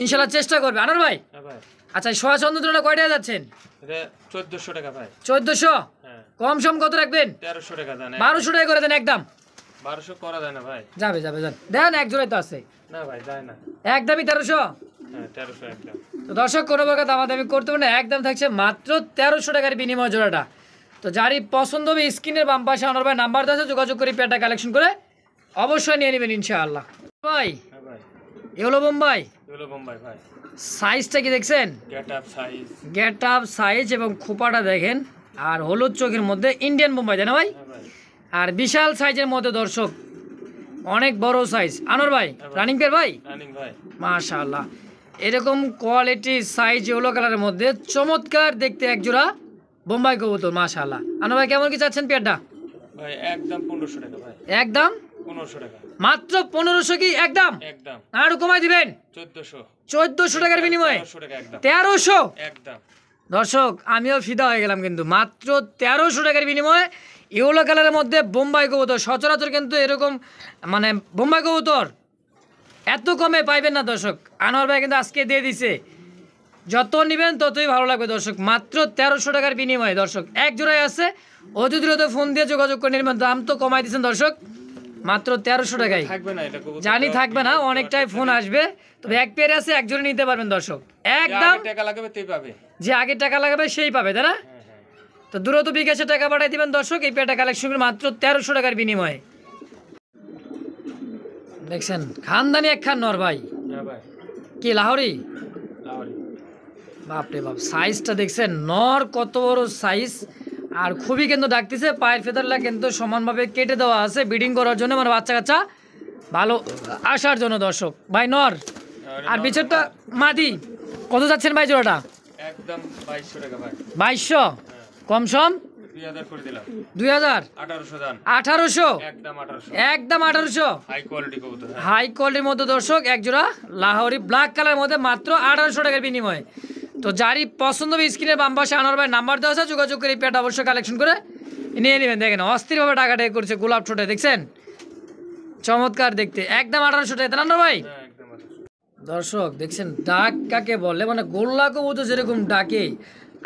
ইনশাল্লাহ চেষ্টা করবে। আনোয়ার ভাই হ্যাঁ ভাই আচ্ছা সোয়া চন্দ্রটা কয়টা যাচ্ছেন? এটা 1400 টাকা ভাই। 1400 হ্যাঁ কম সম কত রাখবেন? 1300 টাকা দেন। 1200 টাকা করে দেন একদম। 1200 করা যায় না ভাই। যাবে যাবে যান দেন এক জোড়াই তো আছে। না ভাই যায় না। একদমই 1300। হ্যাঁ 1300 একদম। তো দর্শক কোনো প্রকার দামাদামি করতে হবে না, একদম থাকছে মাত্র 1300 টাকার বিনিময় জোড়াটা। তো যারই পছন্দ হবে স্ক্রিনের বাম পাশে আনোয়ার ভাই নাম্বার আছে, যোগাযোগ করে পেটা কালেকশন করে অবশ্যই নিয়ে নেবেন ইনশাআল্লাহ। ভাই হ্যাঁ ভাই এগুলো বোম্বাই এগুলো বোম্বাই ভাই। সাইজটা কি দেখছেন? গেট আপ সাইজ এবং খোপাটা দেখেন, আর হলুদ চোখের মধ্যে ইন্ডিয়ান বোম্বাই তাই না ভাই? হ্যাঁ ভাই আর বিশাল সাইজের মধ্যে দর্শক অনেক বড় সাইজ। আনোয়ার ভাই রানিং পেয়ার ভাই রানিং ভাই মাশাআল্লাহ, এরকম কোয়ালিটি সাইজ ইয়েলো কালারের মধ্যে চমৎকার দেখতে এক জোড়া বোম্বাই কবুতর মাশাআল্লাহ। আনোয়ার ভাই কেমন কি চাচ্ছেন পেয়ারটা? ভাই একদম 1500 টাকা ভাই। একদম 1500 টাকা মাত্র 1500 কি একদম? একদম। আরো কমাই দিবেন 1400 টাকার বিনিময়ে 1300 টাকা একদম। 1300 একদম। দর্শক আমিও ফিদা হয়ে গেলাম কিন্তু মাত্র 1300 টাকার বিনিময়ে ইয়েলো কালারের মধ্যে বোম্বাই কবুতর। সচরাচর কিন্তু এরকম মানে বোম্বাই কবুতর এত কমে পাইবেন না দর্শক। আনোয়ার ভাই কিন্তু আজকে দিয়ে দিছে, যত নেবেন ততই ভালো লাগবে দর্শক। মাত্র 1300 টাকার বিনিময়ে দর্শক এক জোড়াই আছে, অতি দ্রুত ফোন দিয়ে যোগাযোগ করে নেবেন। দাম তো কমাই দিচ্ছেন দর্শক মাত্র 1300 টাকায়। থাকবে না এটা কবুতর, জানি থাকবে না, অনেকটাই ফোন আসবে, তবে এক পেয়ার আছে এক জোড়া নিতে পারবেন দর্শক। একদম টাকা লাগবে তেই পাবে, যে আগে টাকা লাগাবে সেই পাবে তাই না? হ্যাঁ হ্যাঁ। তো দ্রুত বিকাশে টাকা পাঠিয়ে দিবেন দর্শক এই পেয়ারটা কালেকশন করে মাত্র 1300 টাকার বিনিময়ে। দেখছেন খানদানি একখান নর ভাই হ্যাঁ ভাই কি লাহোরি, লাহোরি। বাপরে বাপ সাইজটা দেখছেন নর কত বড় সাইজ, আর খুবই কিন্তু ডাকতেছে। পায়ের ফেদারলা কিন্তু সমানভাবে কেটে দেওয়া আছে ব্রিডিং করার জন্য, মানে বাচ্চা কাচ্চা ভালো আসার জন্য দর্শক। ভাই নর আর বিচরটা মাদি কত যাচ্ছেন ভাই জোড়াটা? একদম 2200 টাকা ভাই। 2200 কম সম 2000 করে দিলাম। 2000 1800 দান। 1800 একদম 1800। একদম 1800 হাই কোয়ালিটি কবুতর। হ্যাঁ হাই কোয়ালিটির মধ্যে দর্শক এক জোড়া লাহোরি ব্ল্যাক কালারের মধ্যে মাত্র 1800 টাকার বিনিময়ে। তো যারই পছন্দ হবে স্ক্রিনের বাম পাশে আনোয়ার ভাই নাম্বার দেওয়া আছে, যোগাযোগ করে এই পেয়ারটা অবশ্যই কালেকশন করে নিয়ে নেবেন। দেখেন অস্থিরভাবে টাকাটা করছে গোলাপ ছোটে, দেখছেন চমৎকার দেখতে। একদম 1800 টাকা আনোয়ার ভাই। হ্যাঁ একদম 1800। দর্শক দেখছেন ডাক কাকে বলে, মানে গোল্লা কবুতর যেরকম ডাকে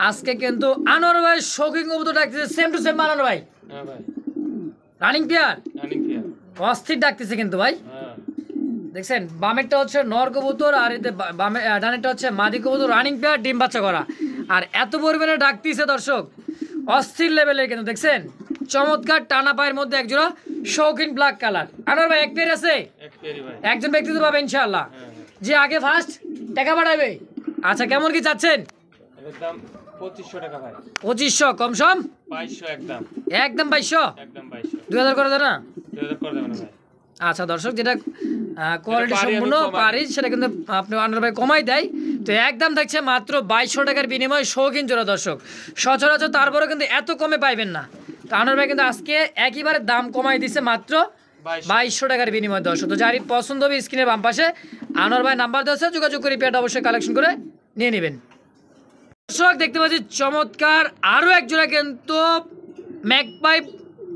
আজকে কিন্তু আনোয়ার ভাই শৌখিন কবুতর ডাকতেছে সেম টু সেম। আনোয়ার ভাই হ্যাঁ ভাই রানিং পেয়ার রানিং পেয়ার। অস্থির ডাকতেছে কিন্তু ভাই। হ্যাঁ দেখছেন বামেরটা হচ্ছে নর কবুতর আর এতে বামে ডানেরটা হচ্ছে মাদি কবুতর, রানিং পেয়ার ডিম বাচ্চা করা, আর এত পরিমাণে ডাকতেছে দর্শক অস্থির লেভেলের কিন্তু। দেখছেন চমৎকার টানা পায়ের মধ্যে একজোড়া শৌখিন ব্ল্যাক কালার। আনোয়ার ভাই এক পেয়ার আছে, এক পেয়ারই ভাই। একজন ব্যক্তি তো পাবে ইনশাআল্লাহ, যে আগে ফার্স্ট টাকা পাঠাবে। আচ্ছা কেমন কি চাচ্ছেন? এর দাম 2500 টাকা ভাই। 2500 কম সম 2200 একদম। একদম 2200 একদম 2200। 2000 করে দেন না? 2000 করে দেবেন ভাই। আচ্ছা দর্শক যেটা কোয়ালিটি পারি আমি সম্পূর্ণ কমাই। পারি সেটা কিন্তু আপনি আনোয়ার ভাই কমাই দেয়। তো একদম থাকছে মাত্র 2200 টাকার বিনিময়ে শৌখিন জোড়া দর্শক। সচরাচর তারপরে কিন্তু এত কমে পাইবেন না। তো আনোয়ার ভাই কিন্তু আজকে একইবারে দাম কমাই দিছে মাত্র 2200 টাকার বিনিময়ে দর্শক। তো যারই পছন্দ হবে স্ক্রিনের বাম পাশে আনোয়ার ভাই নাম্বার দেওয়া আছে, যোগাযোগ করে পেয়ারটা অবশ্যই কালেকশন করে নিয়ে নেবেন। দর্শক দেখতে পাচ্ছি চমৎকার আরও এক জোড়া কিন্তু ম্যাকপাই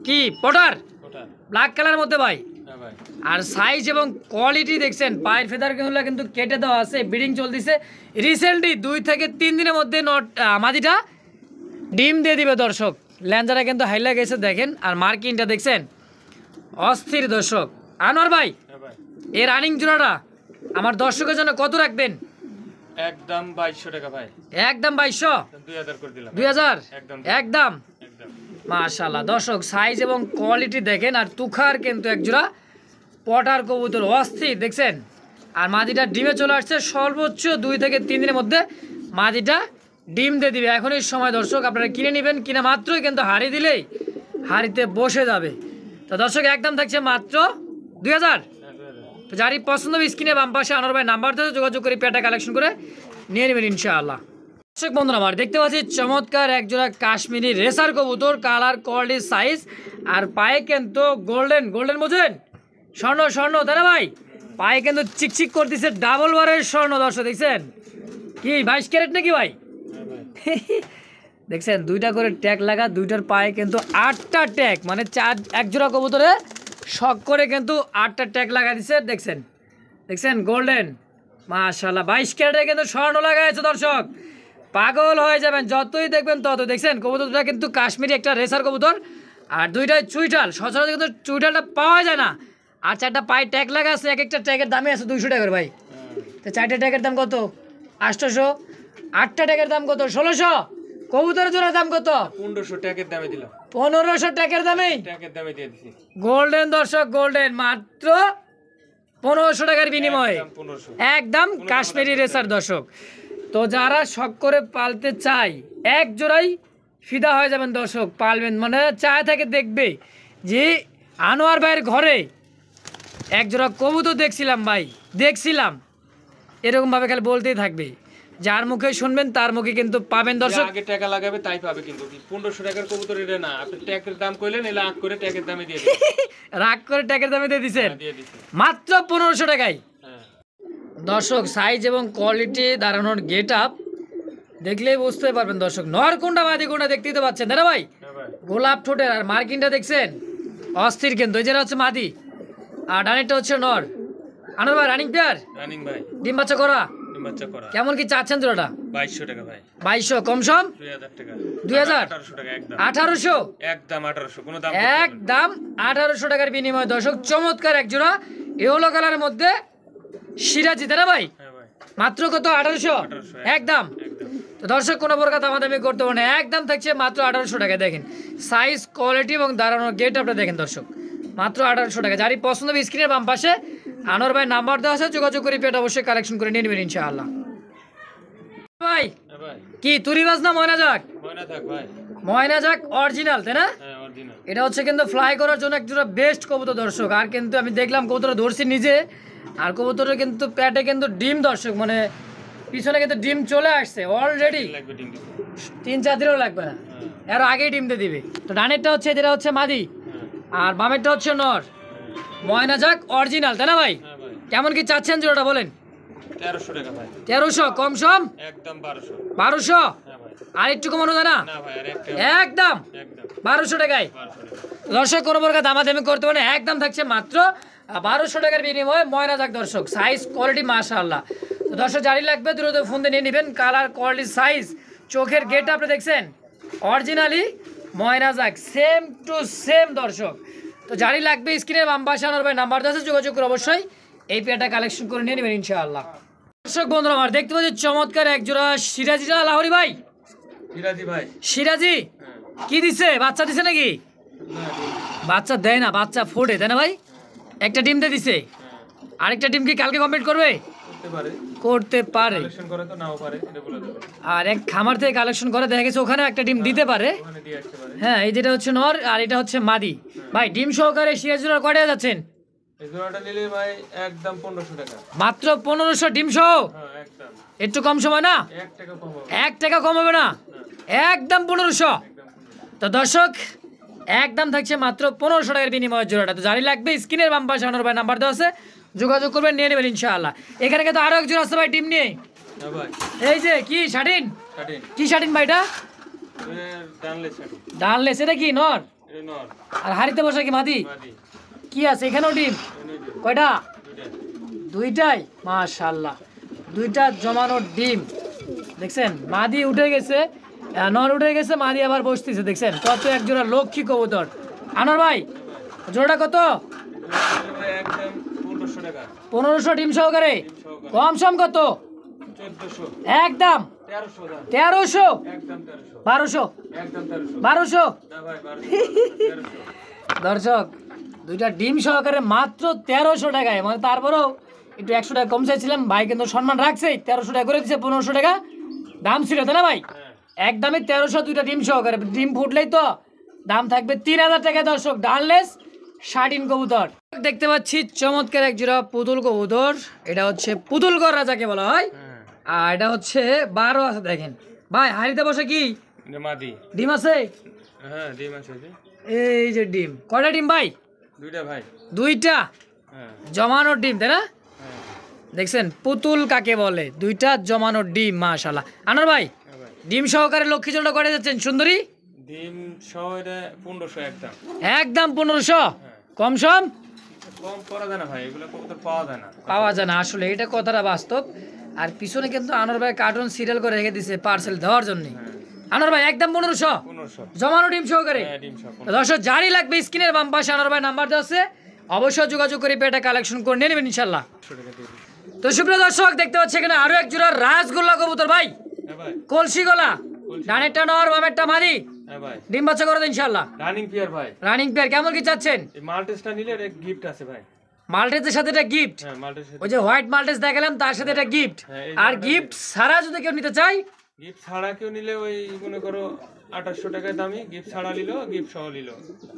কি পটার ওটা ব্ল্যাক কালারের মধ্যে ভাই, হ্যাঁ ভাই। আর সাইজ এবং কোয়ালিটি দেখছেন পায়ের ফেদারগুলো কিন্তু কেটে দেওয়া আছে, ব্রিডিং চলতেছে রিসেন্টলি 2 থেকে 3 দিনের মধ্যে মাদিটা ডিম দিয়ে দিবে দর্শক। ল্যাঞ্জারা কিন্তু হাইলা গেছে দেখেন, আর মার্কিংটা দেখছেন অস্থির দর্শক। আনোয়ার ভাই হ্যাঁ ভাই এই রানিং জোড়াটা আমার দর্শকের জন্য কত রাখবেন? একদম 2200 টাকা ভাই। একদম 2200 2000 করে দিলাম। 2000 একদম একদম একদম। মাশাআল্লাহ দর্শক সাইজ এবং কোয়ালিটি দেখেন, আর তুখার কিন্তু এক জোড়া পটার কবুতর অস্থির দেখছেন। আর মাদিটা ডিমে চলে আসছে, সর্বোচ্চ 2 থেকে 3 দিনের মধ্যে মাদিটা ডিম দিয়ে দিবে। এখনই সময় দর্শক, আপনারা কিনে নেবেন, কিনে মাত্রই কিন্তু হাড়ি দিলেই হাড়িতে বসে যাবে। তো তো দর্শক একদম থাকছে মাত্র 2000। তো যারই পছন্দ স্ক্রিনে বাম পাশে আনোয়ার ভাই নাম্বার থেকে যোগাযোগ করে পেয়ারটা কালেকশন করে নিয়ে নেবেন ইনশাআল্লাহ। দর্শক বন্ধুরা আমার দেখতে পাচ্ছি চমৎকার একজোড়া কাশ্মীরি রেসার কবুতর, কালার কোয়ালিটি সাইজ আর পায়ে কিন্তু গোল্ডেন বোঝেন, স্বর্ণ তাই না ভাই? পায়ে কিন্তু চিকচিক করতেছে ডাবল বারের স্বর্ণ। দর্শক দেখছেন কি 22 ক্যারেট নাকি ভাই? দেখছেন দুইটা করে ট্যাগ লাগা, দুইটার পায়ে কিন্তু 8টা ট্যাগ, মানে এক জোড়া কবুতরে শখ করে কিন্তু 8টা ট্যাগ লাগা দিছে। দেখছেন গোল্ডেন মাশাআল্লাহ 22 ক্যারেটে কিন্তু স্বর্ণ লাগাইছে। দর্শক পাগল হয়ে যাবেন যতই দেখবেন তত। দেখছেন কবুতরটা কিন্তু কাশ্মীরি একটা রেসার কবুতর, আর দুইটাই চুইটাল। সচরাচর কিন্তু চুইটালটা পাওয়া যায় না। আর 4টা পায়ে ট্যাগ লাগা আছে, এক একটা ট্যাগের দামই আছে 200 টাকা করে ভাই। তো 4টা ট্যাগের দাম কত? 800। 8টা ট্যাগের দাম কত? 1600। কবুতরের জোড়ার দাম কত? 1500 টাকার দামে দিলাম। 1500 টাকার দামে দিয়ে দিছি। গোল্ডেন দর্শক, গোল্ডেন মাত্র 1500 টাকার বিনিময়ে একদম কাশ্মীরি রেসার। দর্শক তো যারা শখ করে পালতে চায় এক জোড়াই ফিদা হয়ে যাবেন। দর্শক পালবেন মানে চায় থাকে দেখবে যে আনোয়ার ভাইয়ের ঘরে এক জোড়া কবুতর দেখছিলাম এরকমভাবে খালি বলতেই থাকবে। যার মুখে শুনবেন তার মুখে কিন্তু পাবেন। দর্শক আগে টাকা লাগাবে তাই পাবে, কিন্তু 1500 টাকার কবুতর এটা না। আপনি ট্যাগের দাম কইলেন, এলা আগ করে ট্যাগের দামে দিয়ে দিবেন। রাগ করে ট্যাগের দামে দিয়ে দিছেন মাত্র 1500 টাকায়। দর্শক সাইজ এবং কোয়ালিটি, দাঁড়ানোর গেট আপ দেখলেই বুঝতে পারবেন। দর্শক নর কোনটা মাদি কোনটা দেখতেই তো পাচ্ছেন তাই না ভাই? গোলাপ ঠোঁটের আর মার্কিনটা দেখছেন অস্থির, কিন্তু এই যেটা হচ্ছে মাদি আর ডানেরটা হচ্ছে নর। আনোয়ার ভাই রানিং পেয়ার? রানিং ভাই। ডিম বাচ্চা করা? ডিম বাচ্চা করা। কেমন কি চাচ্ছেন জোড়াটা? 2200 টাকা ভাই। 2200 কম সম? 2000 টাকা। 2000? 1800 টাকা একদম। 1800? একদম 1800, কোনো দাম একদম 1800 টাকার বিনিময়ে। দর্শক চমৎকার এক জোড়া ইয়েলো কালারের মধ্যে সিরাজি তাই না ভাই? হ্যাঁ ভাই। মাত্র কত? 1800 একদম। তো দর্শক কোনো প্রকার দামাদামি করতে পারে না, একদম থাকছে মাত্র 1800 টাকা। দেখেন সাইজ কোয়ালিটি এবং দাঁড়ানোর গেট আপটা দেখেন দর্শক, মাত্র 1800 টাকা। যারই পছন্দ হবে স্ক্রিনের বাম পাশে আনোয়ার ভাই নাম্বার দেওয়া আছে, যোগাযোগ করে পেট অবশ্যই কালেকশন করে নিয়ে নেবেন ইনশাআল্লাহ। ভাই কি তুরিবাজ না ময়না যাক? ময়না যাক অরিজিনাল তাই না? এটা হচ্ছে কিন্তু ফ্লাই করার জন্য একটা বেস্ট কবুতর দর্শক। আর কিন্তু আমি দেখলাম কবুতর ধরছি নিজে, আর কবুতরের কিন্তু প্যাটে কিন্তু ডিম দর্শক, মানে পিছনে কিন্তু ডিম চলে আসছে অলরেডি। 3-4 দিনও লাগবে না, এর আগেই ডিম দিয়ে দিবে। তো ডানেরটা হচ্ছে যেটা হচ্ছে মাদি আর বামেরটা হচ্ছে নর। ময়না যাক অরিজিনাল তাই না ভাই? কেমন কি চাচ্ছেন জোড়াটা বলেন? 1300 টাকা ভাই। 1300 কম সম? একদম 1200। 1200? আর একটু কমানো যায় না? না ভাই আর একদম 1200 টাকায়। দর্শক কোনো প্রকার দামাদামি করতে পারে, একদম থাকছে মাত্র 1200 টাকার বিনিময়ে ময়না যাক। দর্শক সাইজ কোয়ালিটি মাশাআল্লাহ। তো দর্শক জারি লাগবে দ্রুত ফোন দিয়ে নিয়ে নেবেন। কালার কোয়ালিটি সাইজ চোখের গেট আপনি দেখছেন অরিজিনালি ময়না যাক সেম টু সেম। দর্শক তো জারি লাগবে স্ক্রিনে বাম পাশে আনোয়ার ভাই নাম্বার আছে, যোগাযোগ করে অবশ্যই এই পেয়ারটা কালেকশন করে নিয়ে নেবেন ইনশাআল্লাহ। দর্শক বন্ধুরা আমার দেখতে পাচ্ছি চমৎকার এক জোড়া সিরাজি না লাহোরি ভাই? সিরাজি কি দিছে? বাচ্চা দিছে নাকি? বাচ্চা দেয় না, বাচ্চা ফোটে তাই না ভাই? একটা ডিম দিয়ে দিছে, আরেকটা ডিম কি কালকে কমপ্লিট করবে? করতে পারে, আর এক খামার থেকে কালেকশন করে দেখা গেছে ওখানে একটা ডিম দিতে পারে। হ্যাঁ এই যেটা হচ্ছে নর আর এটা হচ্ছে মাদি। ভাই ডিম সহকারে সিরাজি জোড়া কয়টা যাচ্ছেন? মাত্র 1500 ডিম সহ? একটু কম সময় না? 1 টাকা কম হবে না, একদম 1500। তো দর্শক একদম থাকছে মাত্র 1500 টাকার বিনিময়ের জোড়াটা। তো জারি লাগবে স্ক্রিনের বাম পাশে আনোয়ার ভাই নাম্বার দেওয়া আছে, যোগাযোগ করবেন নিয়ে নেবেন ইনশাআল্লাহ। এখানে কিন্তু আরো এক জোড়া আছে ভাই ডিম নিয়ে। এই যে কি শাটিন? কি শাটিন ভাই? এটা ডানলেস। এটা কি নর? আর হাড়িতে বসা কি মাদি? কি আছে এখানেও ডিম? কয়টা? দুইটাই মাশাআল্লাহ, দুইটা জমানোর ডিম দেখছেন। মাদি উঠে গেছে, নর উঠে গেছে, মাদি আবার বসতেছে। দেখছেন কত এক জোড়া লক্ষ্মী কবুতর। আনোয়ার ভাই জোড়াটা কত? 1500 ডিম সহকারে। কম সম কত? একদম 1300? 1200? 1200? দর্শক দুইটা ডিম সহকারে মাত্র 1300 টাকায়, মানে তারপরেও একটু 100 টাকা কম চাইছিলাম ভাই, কিন্তু সম্মান রাখছে 1300 টাকা করে দিচ্ছে। 1500 টাকা দাম ছিল তাই না ভাই? একদমই 1300 দুইটা ডিম সহকারে। ডিম ফুটলেই তো দাম থাকবে 3000 টাকা। দর্শক ডানলেস শাটিন কবুতর দেখতে পাচ্ছি, চমৎকার এক জোড়া পুতুল কবুতর। এটা হচ্ছে পুতুল গড়রা যাকে বলা হয়, আর এটা হচ্ছে 12 আছে। দেখেন ভাই হাড়িতে বসে কি মাদি ডিম আছে? হ্যাঁ ডিম আছে। এই যে ডিম, কয়টা ডিম ভাই? দুইটা ভাই। দুইটা হ্যাঁ জমানোর ডিম, তাই না? হ্যাঁ দেখছেন পুতুল কাকে বলে, দুইটা জমানোর ডিম। মাশাআল্লাহ। আনার ভাই ভাই। ডিম সহকারে লক্ষ্মী জোড়া করে যাচ্ছেন সুন্দরী? ডিম সহ এটা 1500 একদম। একদম 1500, কম সম কম করা যায় না ভাই, এগুলো কবুতর পাওয়া যায় না। পাওয়া যায় না আসলে, এটা কথাটা বাস্তব। আর পিছনে কিন্তু আনোয়ার ভাই কার্টুন সিরিয়াল করে রেখে দিছে পার্সেল দেওয়ার জন্য। আনোয়ার ভাই একদম 1500 জমানো ডিম সহকারে। হ্যাঁ ডিম সহ। দর্শক জারি লাগবে স্ক্রিনের বাম পাশে আনোয়ার ভাই নাম্বার দেওয়া আছে, অবশ্যই যোগাযোগ করে পেটা কালেকশন করে নিয়ে নেবেন ইনশাল্লাহ। 100 টাকা দিয়ে দিই। তো সুপ্রিয় দর্শক দেখতে পাচ্ছি এখানে আরো এক জোড়া রাসগোল্লা কবুতর ভাই, হ্যাঁ ভাই। কলসি গলা, ডানেরটা নর বামেরটা মাদি, হ্যাঁ ভাই। ডিম বাচ্চা করে দেন ইনশাল্লাহ। রানিং পিয়ার ভাই। রানিং পেয়ার কেমন কি চাচ্ছেন? এই মাল্টেসটা নিলে একটা গিফট আছে ভাই। মাল্টেজের সাথে এটা গিফট, হ্যাঁ মাল্টেস ওই যে হোয়াইট মাল্টেজ দেখালাম তার সাথে এটা গিফট। হ্যাঁ, এই আর জোড়াটা গিফট ছাড়া যদি কেউ নিতে চাই, গিফট ছাড়া কেউ নিলে ওই মনে করো 2800 টাকায় দামি, গিফট ছাড়া নিলো, গিফট সহ নিলো।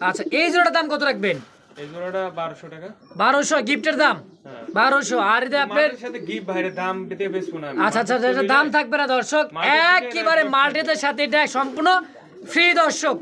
আচ্ছা এই জোড়াটার দাম কত রাখবেন? এই জোড়াটা 1200 টাকা। 1200 গিফটের দাম, হ্যাঁ 1200। আর যদি আপনার মাল্টের সাথে গিফট বাইরে দাম দিতে বেচবো না আমি। আচ্ছা এটা দাম থাকবে না দর্শক, মাল্টের সাথে একেবারে এটা মাল্টেজের সাথে এটা সম্পূর্ণ ফ্রি দর্শক।